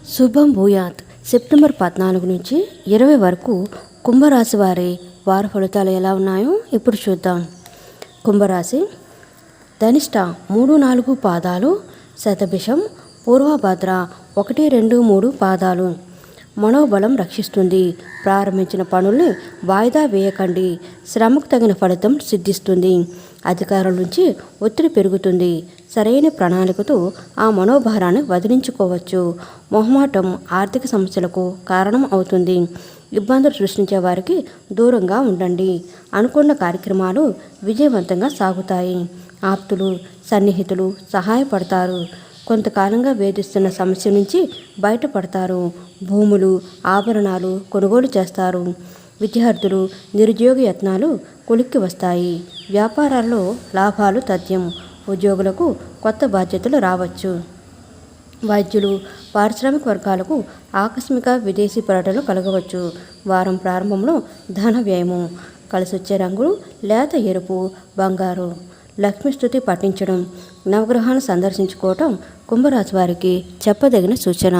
శుభం భూయాత్. సెప్టెంబర్ 14 నుంచి 20 వరకు కుంభరాశి వార ఫలితాలు ఎలా ఉన్నాయో ఇప్పుడు చూద్దాం. కుంభరాశి ధనిష్ట 3-4 పాదాలు, శతభిషం, పూర్వభద్ర 1-2-3 పాదాలు. మనోబలం రక్షిస్తుంది. ప్రారంభించిన పనుల్ని వాయిదా వేయకండి. శ్రమకు తగిన ఫలితం సిద్ధిస్తుంది. అధికారుల నుంచి ఒత్తిడి పెరుగుతుంది. సరైన ప్రణాళికతో ఆ మనోభారాన్ని వదిలించుకోవచ్చు. మొహమాటం ఆర్థిక సమస్యలకు కారణం అవుతుంది. ఇబ్బందులు సృష్టించే వారికి దూరంగా ఉండండి. అనుకున్న కార్యక్రమాలు విజయవంతంగా సాగుతాయి. ఆప్తులు, సన్నిహితులు సహాయపడతారు. కొంతకాలంగా వేధిస్తున్న సమస్య నుంచి బయటపడతారు. భూములు, ఆభరణాలు కొనుగోలు చేస్తారు. విద్యార్థులు, నిరుద్యోగ యత్నాలు కొలిక్కి వస్తాయి. వ్యాపారాల్లో లాభాలు తథ్యం. ఉద్యోగులకు కొత్త బాధ్యతలు రావచ్చు. వైద్యులు, పారిశ్రామిక వర్గాలకు ఆకస్మిక విదేశీ పర్యటనలు కలగవచ్చు. వారం ప్రారంభంలో ధన వ్యయము. కలిసొచ్చే రంగులు లేత ఎరుపు, బంగారు. లక్ష్మీ స్తుతి పఠించడం, నవగ్రహాలను సందర్శించుకోవటం కుంభరాశి వారికి చెప్పదగిన సూచన.